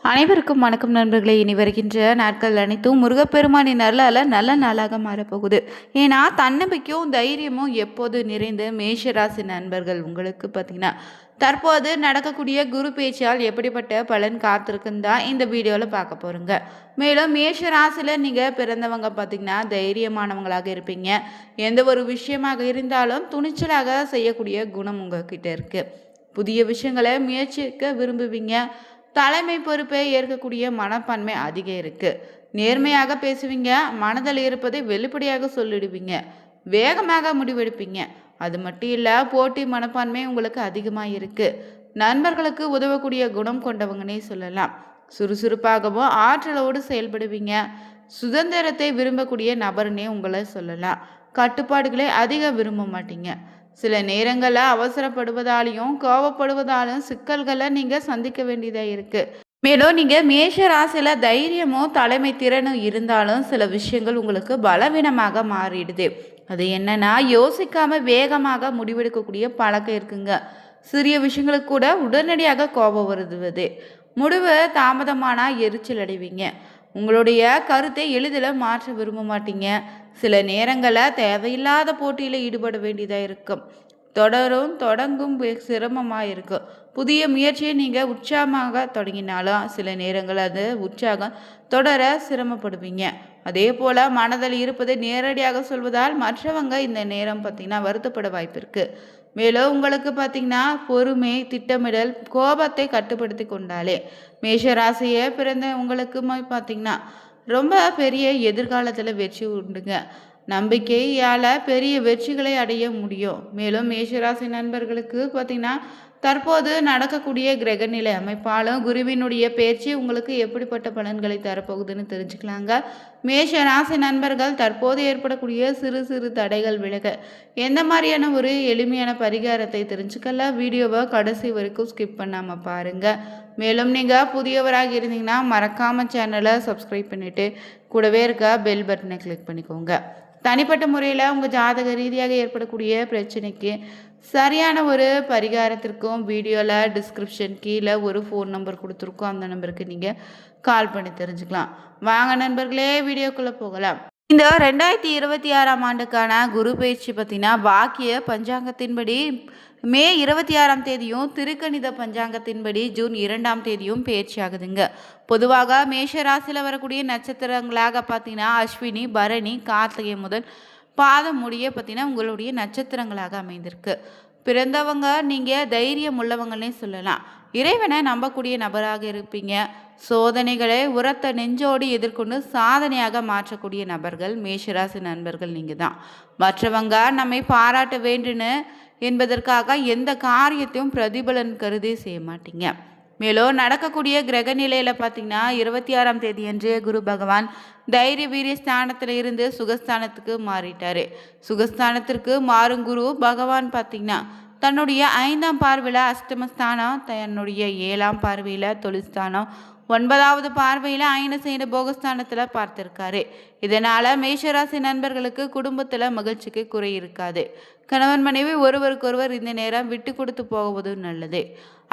அனைவருக்கும் வணக்கம் நண்பர்களே. இனி வருகின்ற நாட்கள் அனைத்தும் முருகப்பெருமானின் அருளால் நல்ல நாளாக மாறப்போகுது. ஏன்னா தன்னம்பிக்கையும் தைரியமும் எப்போது நிறைந்த மேஷராசி நண்பர்கள் உங்களுக்கு பார்த்தீங்கன்னா தற்போது நடக்கக்கூடிய குரு பேச்சால் எப்படிப்பட்ட பலன் காத்திருக்குன்னு தான் இந்த வீடியோவில் பார்க்க போகிறோங்க. மேலும் மேஷ ராசியில் நீங்கள் பிறந்தவங்க பார்த்தீங்கன்னா தைரியமானவங்களாக இருப்பீங்க. எந்த ஒரு விஷயமாக இருந்தாலும் துணிச்சலாக செய்யக்கூடிய குணம் உங்ககிட்ட இருக்குது. புதிய விஷயங்களை முயற்சிக்க விரும்புவீங்க. தலைமை பொறுப்பை ஏற்கக்கூடிய மனப்பான்மை அதிகம் இருக்கு. நேர்மையாக பேசுவீங்க. மனதில் இருப்பதை வெளிப்படையாக சொல்லிடுவீங்க. வேகமாக முடிவெடுப்பீங்க. அது மட்டும் இல்லை, போட்டி மனப்பான்மை உங்களுக்கு அதிகமாக இருக்கு. நண்பர்களுக்கு உதவக்கூடிய குணம் கொண்டவங்கன்னே சொல்லலாம். சுறுசுறுப்பாகவும் ஆற்றலோடு செயல்படுவீங்க. சுதந்திரத்தை விரும்பக்கூடிய நபர்னே உங்களை சொல்லலாம். கட்டுப்பாடுகளை அதிகம் விரும்ப மாட்டீங்க. சில நேரங்களில் அவசரப்படுவதாலையும் கோவப்படுவதாலும் சிக்கல்களை நீங்கள் சந்திக்க வேண்டியதாக இருக்குது. மேலும் நீங்கள் மேஷ ராசியில் தைரியமும் தலைமை திறனும் இருந்தாலும் சில விஷயங்கள் உங்களுக்கு பலவீனமாக மாறிடுது. அது என்னன்னா, யோசிக்காம வேகமாக முடிவெடுக்கக்கூடிய பழக்கம் இருக்குங்க. சிறிய விஷயங்களுக்கு கூட உடனடியாக கோபம் வருதுவது. முடிவு தாமதமானால் எரிச்சல் அடைவீங்க. உங்களுடைய கருத்தை எளிதில் மாற்ற விரும்ப மாட்டீங்க. சில நேரங்களில் தேவையில்லாத போட்டியில் ஈடுபட வேண்டியதாக இருக்கும். தொடங்கும் சிரமமாக இருக்கும். புதிய முயற்சியை நீங்கள் உற்சாகமாக தொடங்கினாலும் சில நேரங்கள் அது உற்சாகம் தொடர சிரமப்படுவீங்க. அதே போல் மனதில் இருப்பதை நேரடியாக சொல்வதால் மற்றவங்க இந்த நேரம் பார்த்திங்கன்னா வருத்தப்பட வாய்ப்பு இருக்குது. மேலும் உங்களுக்கு பார்த்திங்கன்னா பொறுமை, திட்டமிடல், கோபத்தை கட்டுப்படுத்தி கொண்டாலே மேஷராசியை பிறந்த உங்களுக்கு பார்த்திங்கன்னா ரொம்ப பெரிய எதிர்காலத்தில் வெற்றி உண்டுங்க. நம்பிக்கையால் பெரிய வெற்றிகளை அடைய முடியும். மேலும் மேஷராசி நண்பர்களுக்கு பார்த்திங்கன்னா தற்போது நடக்கக்கூடிய கிரகநிலை அமைப்பாலும் குருவினுடைய பேச்சு உங்களுக்கு எப்படிப்பட்ட பலன்களை தரப்போகுதுன்னு தெரிஞ்சுக்கலாங்க. மேஷ ராசி நண்பர்கள் தற்போது ஏற்படக்கூடிய சிறு சிறு தடைகள் விலக எந்த மாதிரியான ஒரு எளிமையான பரிகாரத்தை தெரிஞ்சுக்கலாம். வீடியோவை கடைசி வரைக்கும் ஸ்கிப் பண்ணாமல் பாருங்கள். மேலும் நீங்கள் புதியவராக இருந்தீங்கன்னா மறக்காமல் சேனலை சப்ஸ்கிரைப் பண்ணிவிட்டு கூடவே இருக்க பெல் பட்டனை கிளிக் பண்ணிக்கோங்க. தனிப்பட்ட முறையில் உங்கள் ஜாதக ரீதியாக ஏற்படக்கூடிய பிரச்சனைக்கு சரியான ஒரு பரிகாரத்திற்கும் வீடியோவில் டிஸ்கிரிப்ஷன் கீழே ஒரு ஃபோன் நம்பர் கொடுத்துருக்கோம். அந்த நம்பருக்கு நீங்கள் கால் பண்ணி தெரிஞ்சுக்கலாம். வாங்க நண்பர்களே, வீடியோக்குள்ளே போகலாம். இந்த 2026ஆம் ஆண்டுக்கான குரு பயிற்சி பார்த்தீங்கன்னா வாக்கிய பஞ்சாங்கத்தின்படி மே 26ஆம் தேதியும் திருக்கணித பஞ்சாங்கத்தின்படி ஜூன் 2ஆம் தேதியும் பயிற்சி ஆகுதுங்க. பொதுவாக மேஷ ராசியில் வரக்கூடிய நட்சத்திரங்களாக பார்த்தீங்கன்னா அஸ்வினி, பரணி, கார்த்திகை முதல் பாதம் முடிய பார்த்தீங்கன்னா உங்களுடைய நட்சத்திரங்களாக அமைந்திருக்கு. பிறந்தவங்க நீங்கள் தைரியம் உள்ளவங்கன்னே சொல்லலாம். இறைவனை நம்பக்கூடிய நபராக இருப்பீங்க. சோதனைகளை உரத்த நெஞ்சோடு எதிர்கொண்டு சாதனையாக மாற்றக்கூடிய நபர்கள் மேஷராசி நண்பர்கள் நீங்கள் தான். மற்றவங்க நம்மை பாராட்ட வேண்டுன்னு என்பதற்காக எந்த காரியத்தையும் பிரதிபலன் கருதி செய்ய மாட்டீங்க. மேலும் நடக்கக்கூடிய கிரக நிலையில் பார்த்தீங்கன்னா 26ஆம் தேதி அன்று குரு பகவான் தைரிய வீரிய ஸ்தானத்தில் இருந்து சுகஸ்தானத்துக்கு மாறிட்டாரு. சுகஸ்தானத்திற்கு மாறும் குரு பகவான் பார்த்தீங்கன்னா தன்னுடைய 5ஆம் பார்வையில் அஷ்டமஸ்தானம், தன்னுடைய 7ஆம் பார்வையில் தொழில்ஸ்தானம், 9வது பார்வையில் ஐனசேன போகஸ்தானத்தில் பார்த்திருக்காரு. இதனால் மேஷராசி நண்பர்களுக்கு குடும்பத்தில் மகிழ்ச்சிக்கு குறை இருக்காது. கணவன் மனைவி ஒருவருக்கொருவர் இந்த நேரம் விட்டு கொடுத்து போவது நல்லது.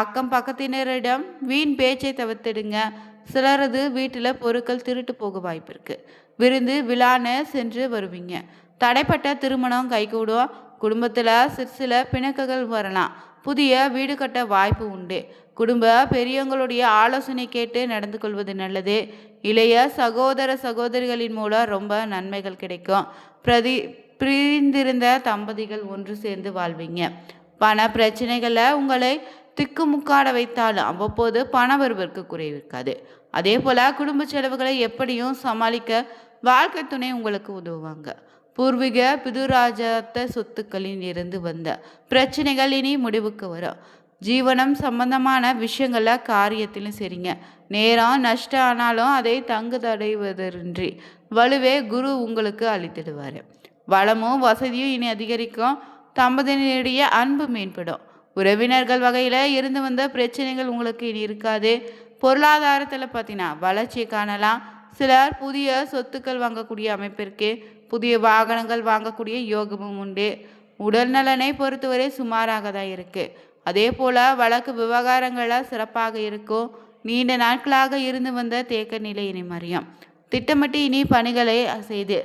அக்கம் பக்கத்தினரிடம் வீண் பேச்சை தவிர்த்திடுங்க. சிலரது வீட்டில் பொருட்கள் திருட்டு போக வாய்ப்பு இருக்குது. விருந்து விழான்னு சென்று வருவீங்க. தடைப்பட்ட திருமணம் கைகூடும். குடும்பத்தில் சில பிணக்குகள் வரலாம். புதிய வீடு கட்ட வாய்ப்பு உண்டு. குடும்ப பெரியவங்களுடைய ஆலோசனை கேட்டு நடந்து கொள்வது நல்லது. இளைய சகோதர சகோதரிகளின் மூலம் ரொம்ப நன்மைகள் கிடைக்கும். பிரிந்திருந்த தம்பதிகள் ஒன்று சேர்ந்து வாழ்வீங்க. பண பிரச்சனைகளை உங்களை திக்குமுக்காட வைத்தாலும் அவ்வப்போது பண வரவிற்கு குறைவிருக்காது. அதே போல் குடும்ப செலவுகளை எப்படியும் சமாளிக்க வாழ்க்கை துணை உங்களுக்கு உதவுவாங்க. பூர்வீக பிதுராஜத்த சொத்துக்களில் இருந்து வந்த பிரச்சனைகள் இனி முடிவுக்கு வரும். ஜீவனம் சம்பந்தமான விஷயங்கள காரியத்திலும் சரிங்க. நேரம் நஷ்டம் ஆனாலும் அதை தங்கு தடைவதின்றி வலுவே குரு உங்களுக்கு அளித்திடுவார். வளமும் வசதியும் இனி அதிகரிக்கும். தம்பதியினுடைய அன்பு மேம்படும். உறவினர்கள் வகையில் இருந்து வந்த பிரச்சனைகள் உங்களுக்கு இனி இருக்காது. பொருளாதாரத்தில் பார்த்தீங்கன்னா வளர்ச்சியை காணலாம். சிலர் புதிய சொத்துக்கள் வாங்கக்கூடிய அமைப்பிற்கு புதிய வாகனங்கள் வாங்கக்கூடிய யோகமும் உண்டு. உடல் நலனை பொறுத்தவரை சுமாராக தான் இருக்குது. அதே போல் வழக்கு விவகாரங்களில் சிறப்பாக இருக்கும். நீண்ட நாட்களாக இருந்து வந்த தேக்க நிலை இனி மறையும். திட்டமிட்டு இனி பணிகளை செய்து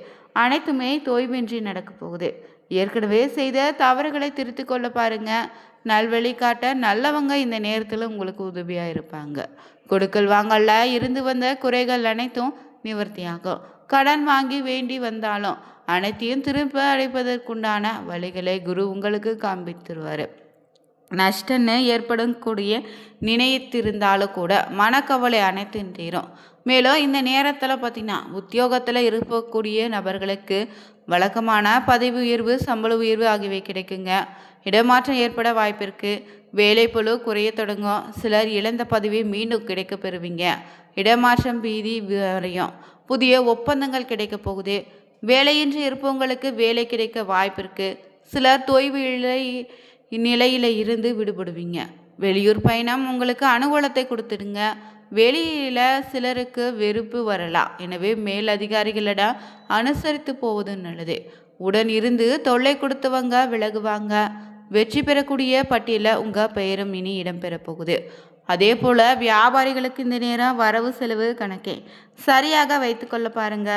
அனைத்துமே தொய்வின்றி நடக்கப் போகுது. ஏற்கனவே செய்த தவறுகளை திருத்திக் கொள்ள பாருங்க. நல்வழி காட்ட நல்லவங்க இந்த நேரத்தில் உங்களுக்கு உதவியாக இருப்பாங்க. கொடுக்கல் வாங்கல்ல இருந்து வந்த குறைகள் அனைத்தும் நிவர்த்தியாகும். கடன் வாங்கி வேண்டி வந்தாலும் அனைத்தையும் திரும்ப அடைப்பதற்குண்டான வழிகளை குரு உங்களுக்கு காண்பித்துருவார். நஷ்டன்னு ஏற்படக்கூடிய நினைத்திருந்தாலும் கூட மனக்கவலை அனைத்தும் தீரும். மேலும் இந்த நேரத்தில் பார்த்திங்கன்னா உத்தியோகத்தில் இருக்கக்கூடிய நபர்களுக்கு வழக்கமான பதவி உயர்வு, சம்பள உயர்வு ஆகியவை கிடைக்குங்க. இடமாற்றம் ஏற்பட வாய்ப்பிருக்கு. வேலைப்பளு குறைய தொடங்கும். சிலர் இழந்த பதவி மீண்டும் கிடைக்க பெறுவீங்க. இடமாற்றம் பீதி வரையும். புதிய ஒப்பந்தங்கள் கிடைக்க போகுது. வேலையின்றி இருப்பவங்களுக்கு வேலை கிடைக்க வாய்ப்பிருக்கு. சிலர் தொய்வு நிலையில இருந்து விடுபடுவீங்க. வெளியூர் பயணம் உங்களுக்கு அனுகூலத்தை கொடுத்துடுங்க. வெளியில சிலருக்கு வெறுப்பு வரலாம். எனவே மேல் அதிகாரிகளிடம் அனுசரித்து போவது நல்லது. உடன் இருந்து தொல்லை கொடுத்தவங்க விலகுவாங்க. வெற்றி பெறக்கூடிய பட்டியலில் உங்கள் பெயரும் இனி இடம்பெற போகுது. அதே போல் வியாபாரிகளுக்கு இந்த நேரம் வரவு செலவு கணக்கை சரியாக வைத்து கொள்ள பாருங்க.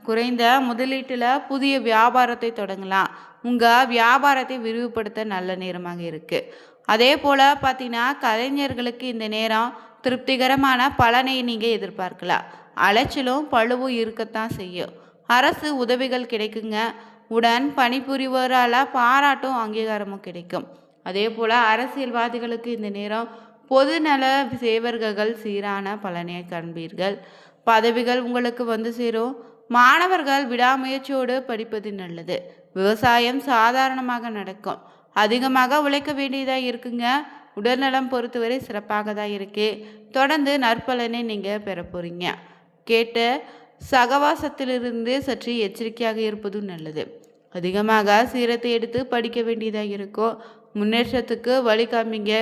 குறைந்த முதலீட்டில் புதிய வியாபாரத்தை தொடங்கலாம். உங்கள் வியாபாரத்தை விரிவுபடுத்த நல்ல நேரமாக இருக்குது. அதே போல் பார்த்தீங்கன்னா கலைஞர்களுக்கு இந்த நேரம் திருப்திகரமான பலனை நீங்கள் எதிர்பார்க்கலாம். அலைச்சலும் பழுவும் இருக்கத்தான் செய்யும். அரசு உதவிகள் கிடைக்குங்க. உடன் பணிபுரிவோரால் பாராட்டும் அங்கீகாரமும் கிடைக்கும். அதே போல் அரசியல்வாதிகளுக்கு இந்த நேரம் பொதுநல சேவர்கள் சீரான பலனை காண்பீர்கள். பதவிகள் உங்களுக்கு வந்து சேரும். மாணவர்கள் விடாமுயற்சியோடு படிப்பது நல்லது. விவசாயம் சாதாரணமாக நடக்கும். அதிகமாக உழைக்க வேண்டியதாக இருக்குங்க. உடல்நலம் பொறுத்தவரை சிறப்பாக தான் இருக்கு. தொடர்ந்து நற்பலனை நீங்கள் பெற போகிறீங்க. கேட்ட சகவாசத்திலிருந்து சற்று எச்சரிக்கையாக இருப்பதும் நல்லது. அதிகமாக சீரத்தை எடுத்து படிக்க வேண்டியதாக இருக்கும். முன்னேற்றத்துக்கு வழி காமிங்க.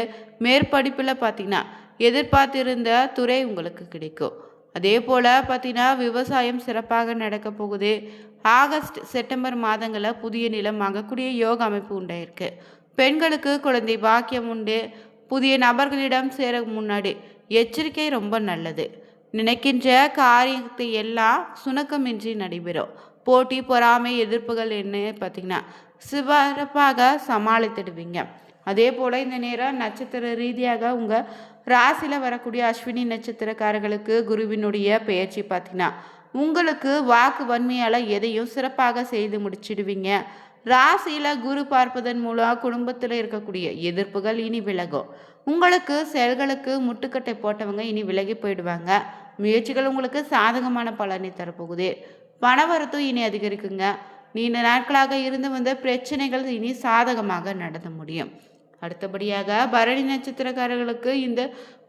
மேற்படிப்பில் பார்த்தீங்கன்னா எதிர்பார்த்திருந்த துறை உங்களுக்கு கிடைக்கும். அதே போல் பார்த்தீங்கன்னா விவசாயம் சிறப்பாக நடக்க போகுது. ஆகஸ்ட் செப்டம்பர் மாதங்களில் புதிய நிலம் வாங்கக்கூடிய யோக அமைப்பு உண்டாயிருக்கு. பெண்களுக்கு குழந்தை பாக்கியம் உண்டு. புதிய நபர்களிடம் சேர முன்னாடி எச்சரிக்கை ரொம்ப நல்லது. நினைக்கின்ற காரியத்தை எல்லாம் சுணக்கமின்றி நடைபெறும். போட்டி, பொறாமை, எதிர்ப்புகள் என்ன பார்த்திங்கன்னா சிறப்பாக சமாளித்துடுவீங்க. அதே போல் இந்த நேரம் நட்சத்திர ரீதியாக உங்கள் ராசியில் வரக்கூடிய அஸ்வினி நட்சத்திரக்காரர்களுக்கு குருவினுடைய பெயர்ச்சி பார்த்திங்கன்னா உங்களுக்கு வாக்கு வன்மையால் எதையும் சிறப்பாக செய்து முடிச்சிடுவீங்க. ராசியில் குரு பார்ப்பதன் மூலம் குடும்பத்தில் இருக்கக்கூடிய எதிர்ப்புகள் இனி விலகும். உங்களுக்கு செயல்களுக்கு முட்டுக்கட்டை போட்டவங்க இனி விலகி போயிடுவாங்க. முயற்சிகள் உங்களுக்கு சாதகமான பலனை தரப்போகுது. பணவரத்தும் இனி அதிகரிக்குங்க. நீண்ட நாட்களாக இருந்து வந்த பிரச்சனைகள் இனி சாதகமாக நடத்த முடியும். அடுத்தபடியாக பரணி நட்சத்திரக்காரர்களுக்கு இந்த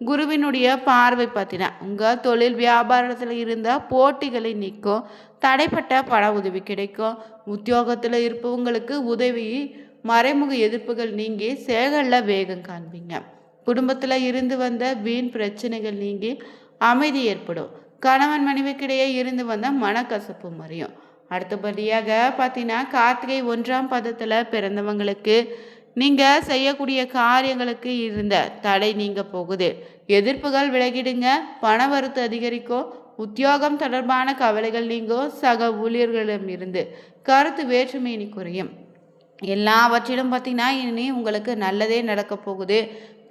குருவினுடைய பார்வை பார்த்தீங்கன்னா உங்கள் தொழில் வியாபாரத்தில் இருந்த போட்டிகளை நீக்கும். தடைப்பட்ட பண உதவி கிடைக்கும். உத்தியோகத்தில் இருப்பவங்களுக்கு உதவி, மறைமுக எதிர்ப்புகள் நீங்கி செயல்களில் வேகம் காண்பீங்க. குடும்பத்தில் இருந்து வந்த வீண் பிரச்சனைகள் நீங்கி அமைதி ஏற்படும். கணவன் மனைவிக்கிடையே இருந்து வந்த மனக்கசப்பு மறையும். அடுத்தபடியாக பார்த்தீங்கன்னா கார்த்திகை 1ஆம் பதத்தில் பிறந்தவங்களுக்கு நீங்கள் செய்யக்கூடிய காரியங்களுக்கு இருந்த தடை நீங்க போகுது. எதிர்ப்புகள் விலகிடுங்க. பண வரத்து அதிகரிக்கும். உத்தியோகம் தொடர்பான கவலைகள் நீங்கும். சக ஊழியர்களிடம் இருந்து கருத்து வேற்றுமை இனி குறையும். எல்லாவற்றிலும் பார்த்தீங்கன்னா இனி உங்களுக்கு நல்லதே நடக்க போகுது.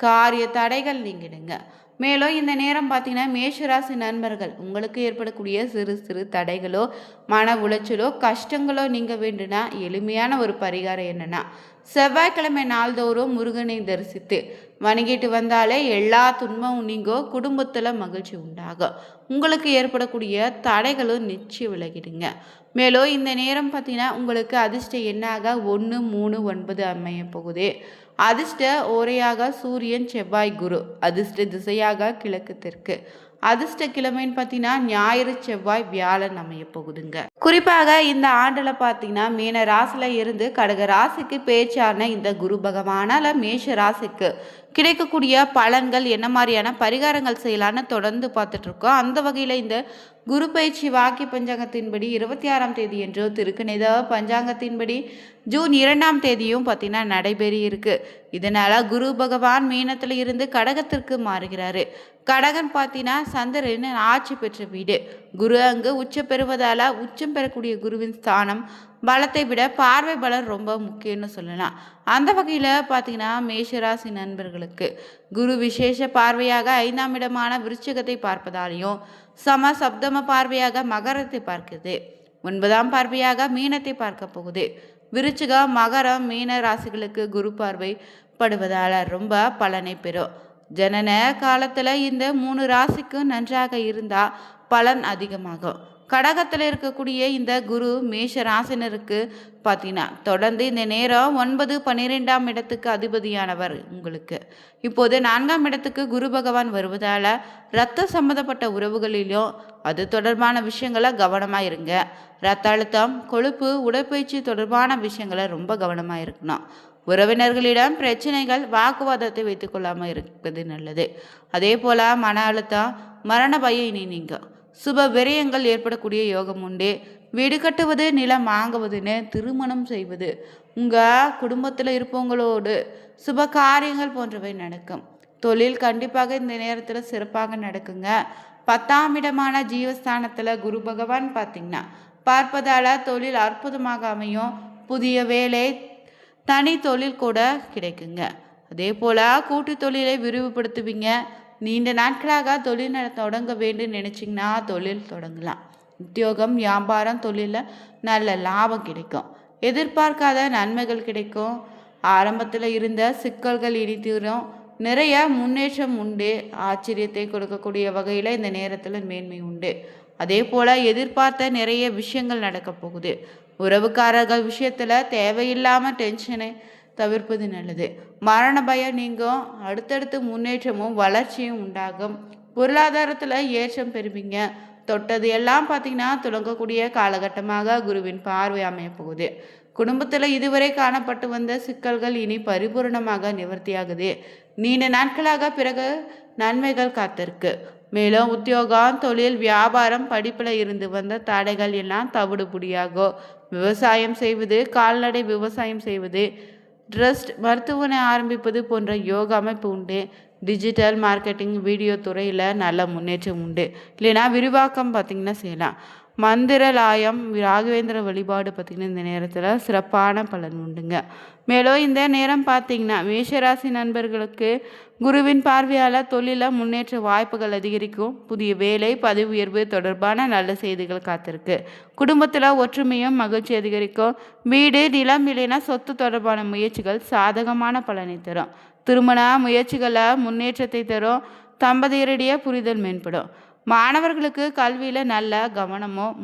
காரிய தடைகள் நீங்கிடுங்க. மேலும் இந்த நேரம் பார்த்தீங்கன்னா மேஷராசி நண்பர்கள் உங்களுக்கு ஏற்படக்கூடிய சிறு சிறு தடைகளோ மன உளைச்சலோ கஷ்டங்களோ நீங்க வேண்டுனா எளிமையான ஒரு பரிகாரம் என்னன்னா செவ்வாய்க்கிழமை நாள்தோறும் முருகனை தரிசித்து வணங்கிட்டு வந்தாலே எல்லா துன்பமும் நீங்கோ. குடும்பத்தில் மகிழ்ச்சி உண்டாகும். உங்களுக்கு ஏற்படக்கூடிய தடைகளும் நிச்சயம் விலகிடுங்க. மேலும் இந்த நேரம் பார்த்தீங்கன்னா உங்களுக்கு அதிர்ஷ்ட எண்ணாக 1, 3, 9 அமைய போகுது. அதிர்ஷ்ட ஓரையாக சூரியன், செவ்வாய், குரு. அதிர்ஷ்ட திசையாக கிழக்கு தெற்கு. அதிர்ஷ்ட கிழமைன்னு பார்த்தீங்கன்னா ஞாயிறு, செவ்வாய், வியாழன் அமைய போகுதுங்க. குறிப்பாக இந்த ஆண்டில் பார்த்தீங்கன்னா மீன ராசியில் இருந்து கடக ராசிக்கு பேச்சான இந்த குரு பகவானால் மேஷ ராசிக்கு கிடைக்கக்கூடிய பலன்கள் என்ன மாதிரியான பரிகாரங்கள் செய்யலான்னு தொடர்ந்து பார்த்துட்ருக்கோம். அந்த வகையில் இந்த குரு பயிற்சி வாக்கிய பஞ்சாங்கத்தின்படி 26ஆம் தேதி என்றோ திருக்கணித பஞ்சாங்கத்தின்படி ஜூன் 2ஆம் தேதியும் பார்த்திங்கன்னா நடைபெறி இருக்கு. இதனால் குரு பகவான் மீனத்தில் இருந்து கடகத்திற்கு மாறுகிறாரு. கடகன் பார்த்தீங்கன்னா சந்திரன் ஆட்சி பெற்ற வீடு. குரு அங்கு உச்சம் பெறுவதால் உச்சம் பெறக்கூடிய குருவின் ஸ்தானம் பலத்தை விட பார்வை பலம் ரொம்ப முக்கியம்னு சொல்லலாம். அந்த வகையில் பார்த்தீங்கன்னா மேஷராசி நண்பர்களுக்கு குரு விசேஷ பார்வையாக 5ஆம் இடமான விருச்சிகத்தை பார்ப்பதாலையும் சப்தம பார்வையாக மகரத்தை பார்க்குது. 9ஆம் பார்வையாக மீனத்தை பார்க்க போகுது. விருச்சிகம் மகரம் மீன ராசிகளுக்கு குரு பார்வை படுவதால் ரொம்ப பலனை பெறும். ஜனன காலத்தில் இந்த 3 ராசிக்கும் நன்றாக இருந்தால் பலன் அதிகமாகும். கடகத்தில் இருக்கக்கூடிய இந்த குரு மேஷ ராசினருக்கு பார்த்தீங்கன்னா தொடர்ந்து இந்த நேரம் 9, 12ஆம் இடத்துக்கு அதிபதியானவர் உங்களுக்கு. இப்போது 4ஆம் இடத்துக்கு குரு பகவான் வருவதால் இரத்த சம்மந்தப்பட்ட உறவுகளிலும் அது தொடர்பான விஷயங்களை கவனமாக இருங்க. இரத்த அழுத்தம், கொழுப்பு, உடற்பயிற்சி தொடர்பான விஷயங்களை ரொம்ப கவனமாக இருக்கணும். உறவினர்களிடம் பிரச்சனைகள், வாக்குவாதத்தை வைத்து கொள்ளாமல் இருப்பது நல்லது. அதே போல் மன அழுத்தம், மரண பயம் இனி நீங்கும். சுப விரயங்கள் ஏற்படக்கூடிய யோகம் உண்டு. வீடு கட்டுவது, நிலம் வாங்குவதுன்னு திருமணம் செய்வது, உங்கள் குடும்பத்தில் இருப்பவங்களோடு சுப காரியங்கள் போன்றவை நடக்கும். தொழில் கண்டிப்பாக இந்த நேரத்தில் சிறப்பாக நடக்குங்க. 10ஆம் இடமான ஜீவஸ்தானத்தில் குரு பகவான் பார்த்திங்கன்னா பார்ப்பதால் தொழில் அற்புதமாக அமையும். புதிய வேலை, தனி தொழில் கூட கிடைக்குங்க. அதே போல் கூட்டு தொழிலை விரிவுபடுத்துவீங்க. நீண்ட நாட்களாக தொழில் தொடங்க வேண்டும் நினச்சிங்கன்னா தொழில் தொடங்கலாம். உத்தியோகம், வியாபாரம், தொழிலில் நல்ல லாபம் கிடைக்கும். எதிர்பார்க்காத நன்மைகள் கிடைக்கும். ஆரம்பத்தில் இருந்த சிக்கல்கள் இனி தீரும். நிறைய முன்னேற்றம் உண்டு. ஆச்சரியத்தை கொடுக்கக்கூடிய வகையில் இந்த நேரத்தில் மேன்மை உண்டு. அதே போல் எதிர்பார்த்த நிறைய விஷயங்கள் நடக்க போகுது. உறவுக்காரர்கள் விஷயத்தில் தேவையில்லாமல் டென்ஷனை தவிர்ப்பது நல்லது. மரண பயம் நீங்கும். அடுத்தடுத்து முன்னேற்றமும் வளர்ச்சியும் உண்டாகும். பொருளாதாரத்தில் ஏற்றம் பெறுவீங்க. தொட்டது எல்லாம் பார்த்திங்கன்னா தொடங்கக்கூடிய காலகட்டமாக குருவின் பார்வை அமைய போகுது. குடும்பத்தில் இதுவரை காணப்பட்டு வந்த சிக்கல்கள் இனி பரிபூர்ணமாக நிவர்த்தியாகுது. நீண்ட நாட்களாக பிறகு நன்மைகள் காத்திருக்கு. மேலும் உத்தியோகம், தொழில், வியாபாரம், படிப்பில் இருந்து வந்த தடைகள் எல்லாம் தவிடுபடியாகும். விவசாயம் செய்வது, கால்நடை விவசாயம் செய்வது, ட்ரஸ்ட், மருத்துவமனை ஆரம்பிப்பது போன்ற யோக அமைப்பு உண்டு. டிஜிட்டல் மார்க்கெட்டிங், வீடியோ துறையில் நல்ல முன்னேற்றம் உண்டு. இல்லைனா விரிவாக்கம் பார்த்திங்கன்னா செய்யலாம். மந்திரலாயம், ராகவேந்திர வழிபாடு பார்த்திங்கன்னா இந்த நேரத்தில் சிறப்பான பலன் உண்டுங்க. மேலும் இந்த நேரம் பார்த்திங்கன்னா மேஷராசி நண்பர்களுக்கு குருவின் பார்வையால் தொழிலில் முன்னேற்ற வாய்ப்புகள் அதிகரிக்கும். புதிய வேலை, பதவி உயர்வு தொடர்பான நல்ல செய்திகள் காத்திருக்கு. குடும்பத்தில் ஒற்றுமையும் மகிழ்ச்சி அதிகரிக்கும். வீடு, நிலம் இல்லைனா சொத்து தொடர்பான முயற்சிகள் சாதகமான பலனை தரும். திருமண முயற்சிகளில் முன்னேற்றத்தை தரும். தம்பதியரிடையே புரிதல் மேம்படும். மாணவர்களுக்கு கல்வியில் நல்ல கவனமும்